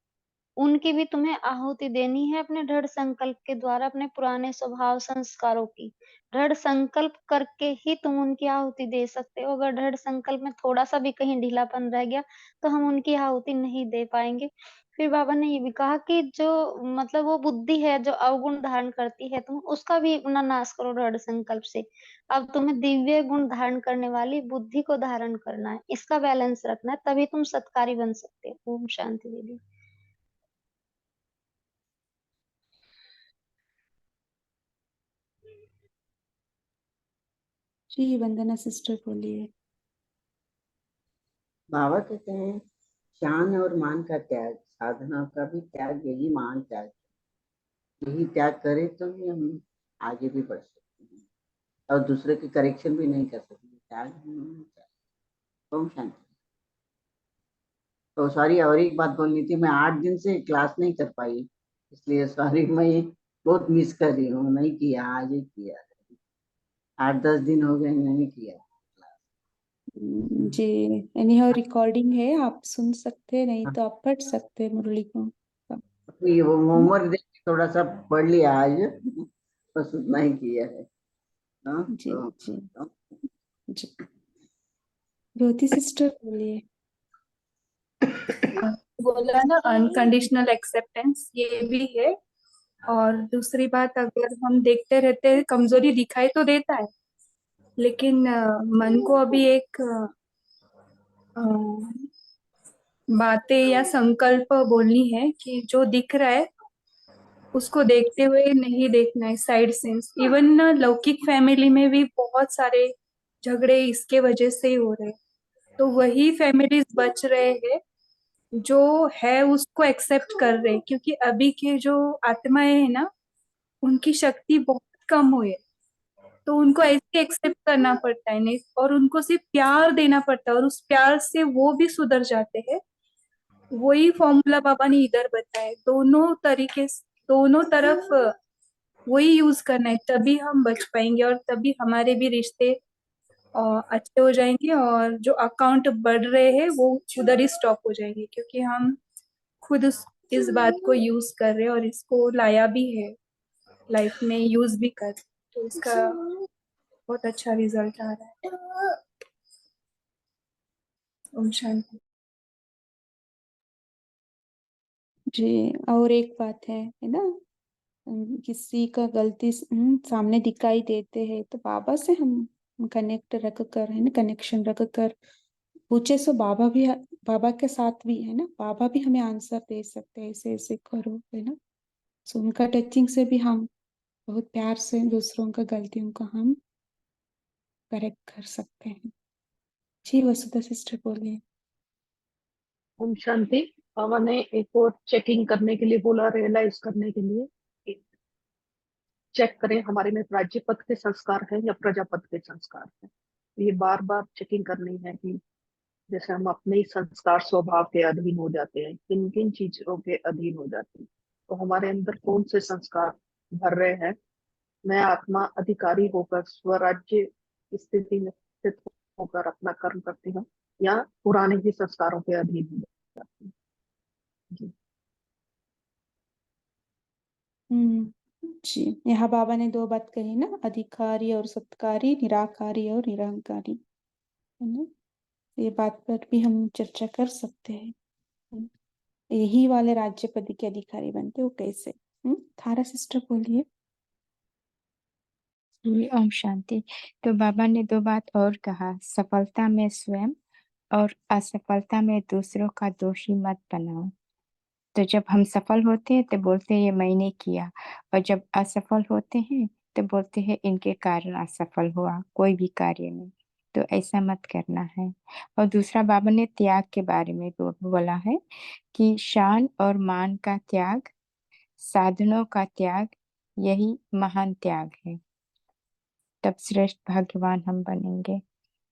उनकी भी तुम्हें आहुति देनी है अपने दृढ़ संकल्प के द्वारा, अपने पुराने स्वभाव संस्कारों की दृढ़ संकल्प करके ही तुम उनकी आहुति दे सकते हो। अगर दृढ़ संकल्प में थोड़ा सा भी कहीं ढीलापन रह गया तो हम उनकी आहुति नहीं दे पाएंगे। फिर बाबा ने ये भी कहा कि जो मतलब वो बुद्धि है जो अवगुण धारण करती है, तुम उसका भी अपना नाश करो दृढ़ संकल्प से। अब तुम्हें दिव्य गुण धारण करने वाली बुद्धि को धारण करना है, इसका बैलेंस रखना है, तभी तुम सत्कारी बन सकते हो। ओम शांति दीदी। जी वंदना सिस्टर बोलिए। बाबा कहते हैं शान और मान का त्याग, साधना का भी त्याग, यही मान त्याग, यही त्याग करे तो ही हम आगे भी बढ़ सकते हैं और दूसरे की करेक्शन भी नहीं कर सकते। त्याग ही त्याग। ओम शांति। तो सॉरी, और एक बात बोलनी थी, मैं 8 दिन से क्लास नहीं कर पाई, इसलिए सॉरी, मैं बहुत मिस कर रही हूँ, नहीं किया, आज ही किया, 8-10 दिन हो गए नहीं किया क्लास। जी एनी हाउ रिकॉर्डिंग है, आप सुन सकते हैं, नहीं तो आप पढ़ सकते हैं मुरली को। ये वो होमवर्क देख के थोड़ा सा पढ़ लिया आज, बस उतना ही किया है। हाँ, जी तो जी जी। ज्योति सिस्टर बोलिए। बोला ना अनकंडीशनल एक्सेप्टेंस, ये भी है। और दूसरी बात, अगर हम देखते रहते हैं कमजोरी दिखाई तो देता है, लेकिन मन को अभी एक बातें या संकल्प बोलनी है कि जो दिख रहा है उसको देखते हुए नहीं देखना है, साइड सेंस। इवन लौकिक फैमिली में भी बहुत सारे झगड़े इसके वजह से ही हो रहे हैं, तो वही फैमिलीज बच रहे हैं जो है उसको एक्सेप्ट कर रहे हैं, क्योंकि अभी के जो आत्माएं है ना उनकी शक्ति बहुत कम हुई है, तो उनको ऐसे एक्सेप्ट करना पड़ता है नहीं, और उनको सिर्फ प्यार देना पड़ता है, और उस प्यार से वो भी सुधर जाते हैं। वही फॉर्मूला बाबा ने इधर बताया, दोनों तरीके से दोनों तरफ वही यूज करना है, तभी हम बच पाएंगे और तभी हमारे भी रिश्ते अच्छे हो जाएंगे, और जो अकाउंट बढ़ रहे हैं वो उधर ही स्टॉप हो जाएंगे, क्योंकि हम खुद इस बात को यूज कर रहे हैं और इसको लाया भी है लाइफ में, यूज भी कर, तो इसका बहुत अच्छा रिजल्ट आ रहा है। ओम शांति। जी और एक बात है ना, किसी का गलती सामने दिखाई देते हैं तो बाबा से हम कनेक्ट रख कर, है ना, कनेक्शन रख कर पूछे, सो बाबा भी, बाबा के साथ भी है ना, बाबा भी हमें आंसर दे सकते हैं, ऐसे ऐसे करो, है ना। सो उनका टचिंग से भी हम बहुत प्यार से दूसरों का गलतियों को हम करेक्ट कर सकते हैं। जी वसुधा सिस्टर बोलिए। ओम शांति। बाबा ने एक और चेकिंग करने के लिए बोला, रियलाइज करने के लिए चेक करें हमारे में राज्य पद के संस्कार हैं या प्रजापद के संस्कार हैं। ये बार बार चेकिंग करनी है कि जैसे हम अपने ही संस्कार स्वभाव के अधीन हो जाते हैं, किन किन चीजों के अधीन हो जाते हैं, तो हमारे अंदर कौन से संस्कार भर रहे हैं। मैं आत्मा अधिकारी होकर स्वराज्य स्थिति में स्थित होकर अपना कर्म करती हूँ या पुराने ही संस्कारों के अधीन हो जाती हूँ। जी। जी, यहाँ बाबा ने 2 बात कही ना, अधिकारी और सत्कारी, निराकारी और निरहंकारी, है ना? ये बात पर भी हम चर्चा कर सकते हैं, है ना? यही वाले राज्य पद के अधिकारी बनते वो कैसे? थारा सिस्टर बोलिए। जी, ओम शांति। तो बाबा ने 2 बात और कहा, सफलता में स्वयं और असफलता में दूसरों का दोषी मत बनाओ। तो जब हम सफल होते हैं तो बोलते हैं ये मैंने किया, और जब असफल होते हैं तो बोलते हैं इनके कारण असफल हुआ कोई भी कार्य में। तो ऐसा मत करना है। और दूसरा बाबा ने त्याग के बारे में बोला है कि शान और मान का त्याग, साधनों का त्याग, यही महान त्याग है, तब श्रेष्ठ भाग्यवान हम बनेंगे।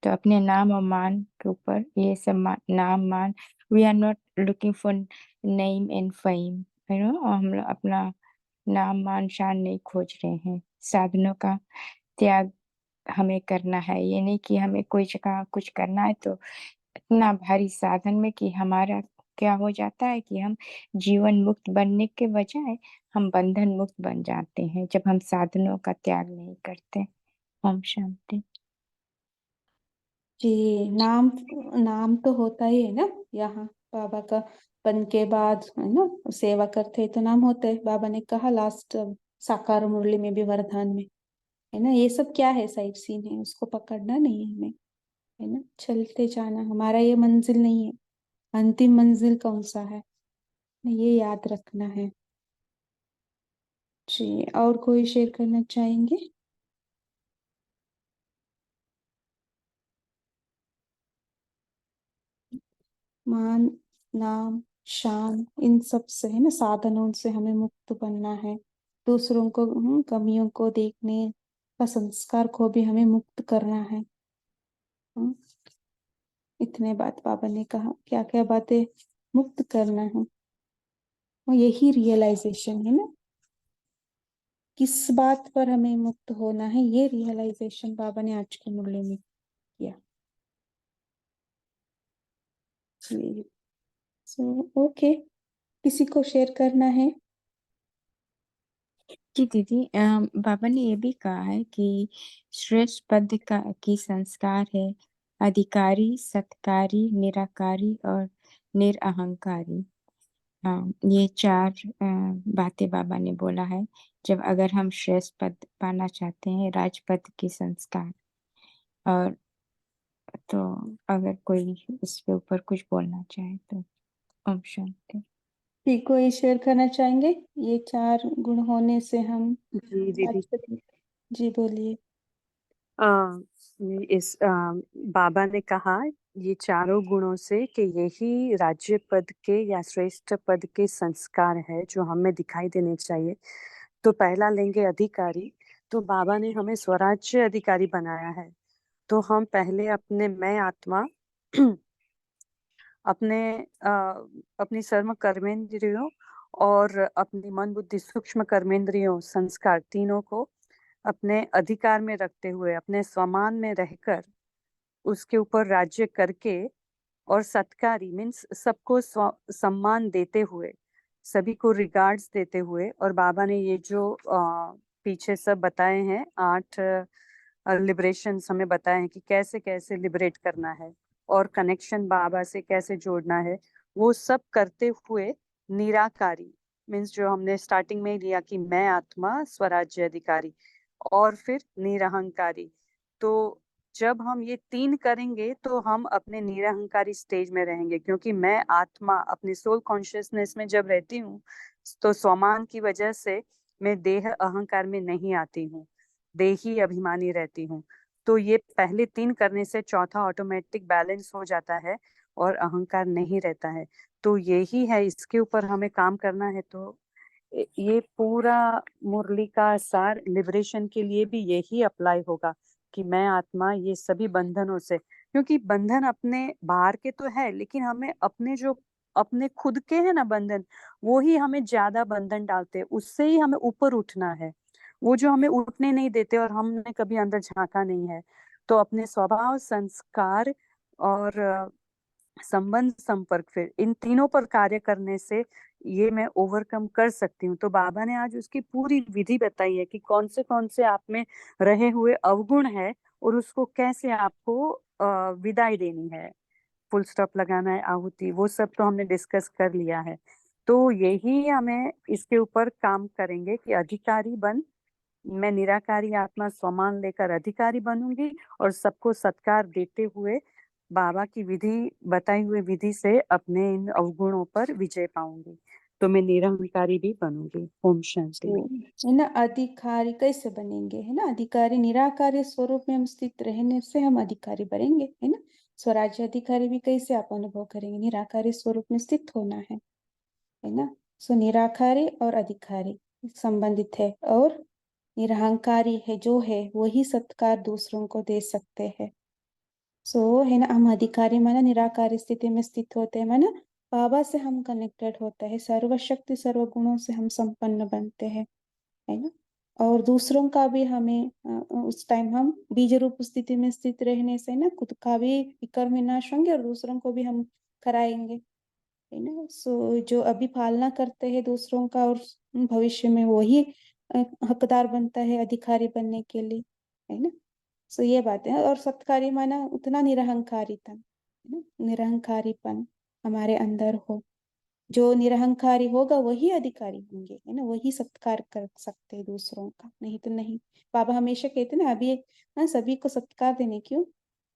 तो अपने नाम और मान के ऊपर ये सब नाम मान, we are not looking for name and fame, you know, हम लोग अपना नाम मान शान नहीं खोज रहे हैं। साधनों का त्याग हमें करना है। ये नहीं कि हमें कोई जगह कुछ करना है तो इतना भारी साधन में कि हमारा क्या हो जाता है कि हम जीवन मुक्त बनने के बजाय हम बंधन मुक्त बन जाते हैं जब हम साधनों का त्याग नहीं करते। ओम शांति। जी, नाम तो होता ही है ना यहाँ बाबा का पन के बाद, है ना? सेवा करते हैं तो नाम होता है। बाबा ने कहा लास्ट साकार मुरली में भी, वरदान में, है ना? ये सब क्या है? साइड सीन है, उसको पकड़ना नहीं है हमें, है ना? चलते जाना, हमारा ये मंजिल नहीं है। अंतिम मंजिल कौन सा है, ये याद रखना है। जी, और कोई शेयर करना चाहेंगे? मान, नाम, शान, इन सब से, है ना, साधनों से हमें मुक्त बनना है। दूसरों को कमियों को देखने का संस्कार को भी हमें मुक्त करना है। इतने बात बाबा ने कहा, क्या क्या बातें मुक्त करना है, और यही रियलाइजेशन है ना, किस बात पर हमें मुक्त होना है, ये रियलाइजेशन बाबा ने आज की मुरली में किया। जी, ओके, किसी को शेयर करना है? जी दीदी, बाबा ने ये भी कहा है कि श्रेष्ठ पद की संस्कार है अधिकारी, सत्कारी, निराकारी और निरअहंकारी। ये 4 बातें बाबा ने बोला है जब अगर हम श्रेष्ठ पद पाना चाहते हैं, राजपद की संस्कार। और तो अगर कोई इसके ऊपर कुछ बोलना चाहे तो ओम शांति। ठीक, कोई शेयर करना चाहेंगे? ये 4 गुण होने से हम जी दीदी, राजपति। जी बोलिए। बाबा ने कहा ये चारों गुणों से कि यही राज्य पद के या श्रेष्ठ पद के संस्कार है जो हमें दिखाई देने चाहिए। तो पहला लेंगे अधिकारी। तो बाबा ने हमें स्वराज्य अधिकारी बनाया है। तो हम पहले अपने मैं आत्मा अपनी सर्व कर्मेंद्रियों और अपनी मन बुद्धि सूक्ष्म कर्मेंद्रियों संस्कार तीनों को अपने अधिकार में रखते हुए अपने स्वमान में रहकर उसके ऊपर राज्य करके और सत्कारी मीन्स सबको सम्मान देते हुए, सभी को रिगार्ड्स देते हुए। और बाबा ने ये जो पीछे सब बताए हैं 8 लिबरेशन हमें बताए हैं कि कैसे कैसे लिबरेट करना है और कनेक्शन बाबा से कैसे जोड़ना है, वो सब करते हुए निराकारी मीन्स जो हमने स्टार्टिंग में लिया कि मैं आत्मा स्वराज्य अधिकारी और फिर निरहंकारी। तो जब हम ये 3 करेंगे तो हम अपने निरहंकारी स्टेज में रहेंगे, क्योंकि मैं आत्मा अपने सोल कॉन्शियसनेस में जब रहती हूँ तो स्वमान की वजह से मैं देह अहंकार में नहीं आती हूँ, देही अभिमानी रहती हूँ। तो ये पहले 3 करने से चौथा ऑटोमेटिक बैलेंस हो जाता है और अहंकार नहीं रहता है। तो यही है, इसके ऊपर हमें काम करना है। तो ये पूरा मुरली का सार लिबरेशन के लिए भी यही अप्लाई होगा कि मैं आत्मा ये सभी बंधनों से, क्योंकि बंधन अपने बाहर के तो है लेकिन हमें अपने जो अपने खुद के है ना बंधन, वो ही हमें ज्यादा बंधन डालते हैं, उससे ही हमें ऊपर उठना है। वो जो हमें उठने नहीं देते और हमने कभी अंदर झांका नहीं है, तो अपने स्वभाव, संस्कार और संबंध, संपर्क, फिर इन तीनों पर कार्य करने से ये मैं ओवरकम कर सकती हूँ। तो बाबा ने आज उसकी पूरी विधि बताई है कि कौन से आप में रहे हुए अवगुण है और उसको कैसे आपको विदाई देनी है, फुल स्टॉप लगाना है, आहुति, वो सब तो हमने डिस्कस कर लिया है। तो यही हमें इसके ऊपर काम करेंगे कि अधिकारी बन, मैं निराकारी आत्मा स्वमान लेकर अधिकारी बनूंगी और सबको सत्कार देते हुए बाबा की विधि, बताई हुई विधि से अपने इन अवगुणों पर विजय पाऊंगी। तो मैं निरहंकारी भी बनूंगी। ओम शांति। तो है ना, अधिकारी कैसे बनेंगे, है ना, अधिकारी निराकारी स्वरूप में हम स्थित रहने से हम अधिकारी बनेंगे, है ना। स्वराज्य अधिकारी भी कैसे आप अनुभव करेंगे, निराकारी स्वरूप में स्थित होना है ना। सो निराकारी और अधिकारी संबंधित है, और निरहंकारी है जो है वही सत्कार दूसरों को दे सकते हैं। सो है ना, हम अधिकारी माना निराकारी स्थिति में स्थित होते हैं, माना बाबा से हम कनेक्टेड होते हैं, सर्वशक्ति सर्वगुणों से हम संपन्न बनते हैं, है ना। और दूसरों का भी हमें उस टाइम हम बीज रूप स्थिति में स्थित रहने से ना खुद का भी विकर्म विनाश होंगे और दूसरों को भी हम कराएंगे, है ना। सो जो अभी पालना करते हैं दूसरों का, और भविष्य में वही हकदार बनता है अधिकारी बनने के लिए, है ना। सो ये बात है। और सत्कारी माना उतना निरहंकारिता, है ना, निरहंकारीपन हमारे अंदर हो। जो निरहंकारी होगा वही अधिकारी होंगे, है ना, वही सत्कार कर सकते हैं दूसरों का, नहीं तो नहीं। बाबा हमेशा कहते ना, अभी सभी को सत्कार देने क्यों,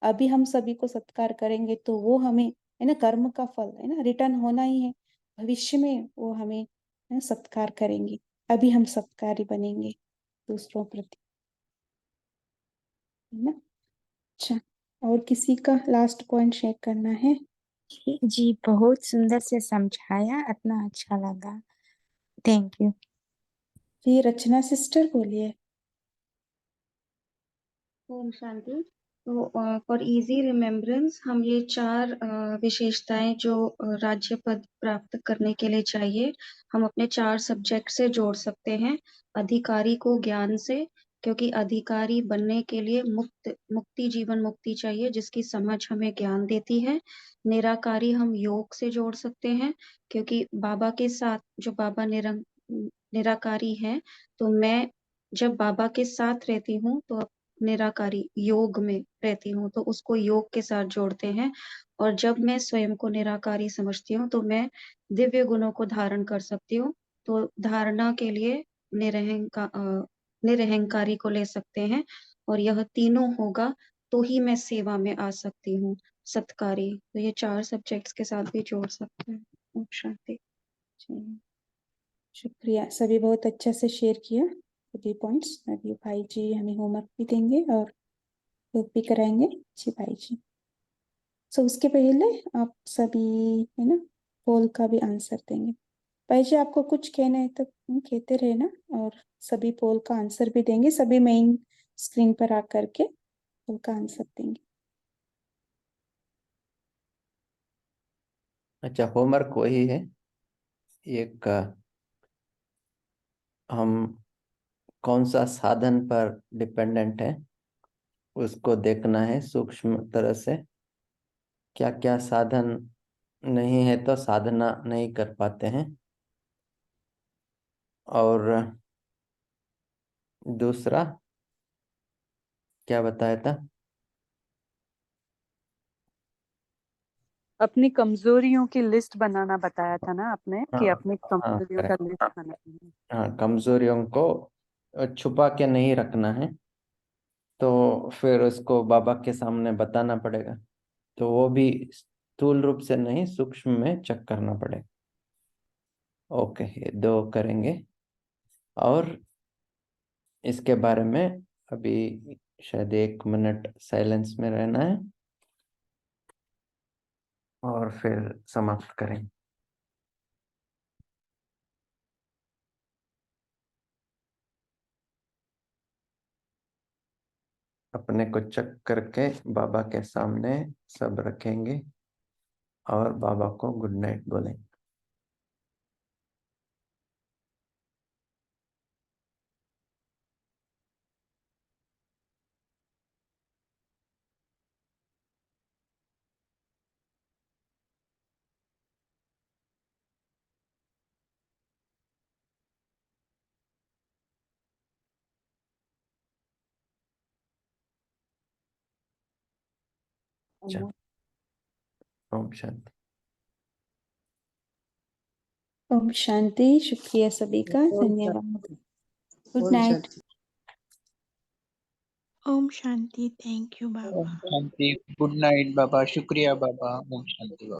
अभी हम सभी को सत्कार करेंगे तो वो हमें, है ना, कर्म का फल है ना, रिटर्न होना ही है। भविष्य में वो हमें सत्कार करेंगे, अभी हम सत्कारी बनेंगे दूसरों प्रति, है ना। अच्छा, और किसी का लास्ट पॉइंट शेयर करना है? जी बहुत सुंदर से समझाया, इतना अच्छा लगा, थैंक यू। फिर रचना सिस्टर बोलिए। ओम शांति। तो फॉर इजी रिमेम्बरेंस हम ये चार विशेषताएं जो राज्य पद प्राप्त करने के लिए चाहिए, हम अपने चार सब्जेक्ट से जोड़ सकते हैं। अधिकारी को ज्ञान से, क्योंकि अधिकारी बनने के लिए मुक्ति जीवन मुक्ति चाहिए जिसकी समझ हमें ज्ञान देती है। निराकारी हम योग से जोड़ सकते हैं, क्योंकि बाबा के साथ, जो बाबा निराकारी है, तो मैं जब बाबा के साथ रहती हूँ तो निराकारी योग में रहती हूँ, तो उसको योग के साथ जोड़ते हैं। और जब मैं स्वयं को निराकारी समझती हूँ तो मैं दिव्य गुणों को धारण कर सकती हूँ। तो धारणा के लिए निरहंकारी को ले सकते हैं, और यह तीनों होगा तो ही मैं सेवा में आ सकती हूँ, सत्कारी। तो ये चार सब्जेक्ट्स के साथ भी जोड़ सकते हैं। ओम शांति। शुक्रिया, सभी बहुत अच्छा से शेयर किया सभी पॉइंट्स। अभी भाई जी हमें होमवर्क भी देंगे और योग भी कराएंगे जी भाई जी। सो उसके पहले आप सभी, है ना, पोल का भी आंसर देंगे। भाई जी आपको कुछ कहना है तो कहते रहे ना, और सभी पोल का आंसर भी देंगे, सभी मेन स्क्रीन पर आकर के पोल का आंसर देंगे। अच्छा, होमवर्क वही है, एक हम कौन सा साधन पर डिपेंडेंट है उसको देखना है सूक्ष्म तरह से। क्या क्या साधन नहीं है तो साधना नहीं कर पाते हैं। और दूसरा क्या बताया था? अपनी कमजोरियों की लिस्ट बनाना बताया था ना आपने, कि हाँ अपनी हाँ, कमजोरियों का correct। लिस्ट बनाना है। हाँ, कमजोरियों को छुपा के नहीं रखना है, तो फिर उसको बाबा के सामने बताना पड़ेगा। तो वो भी स्थूल रूप से नहीं, सूक्ष्म में चेक करना पड़ेगा। ओके, ये दो करेंगे। और इसके बारे में अभी शायद 1 मिनट साइलेंस में रहना है और फिर समाप्त करेंगे। अपने को चेक करके बाबा के सामने सब रखेंगे और बाबा को गुड नाइट बोलेंगे। चलो, ओम शांति। ओम शांति। शुक्रिया सभी का, धन्यवाद। Good night. ओम शांति। थैंक यू बाबा। ओम शांति। गुड नाइट बाबा। शुक्रिया बाबा। ओम शांति बाबा।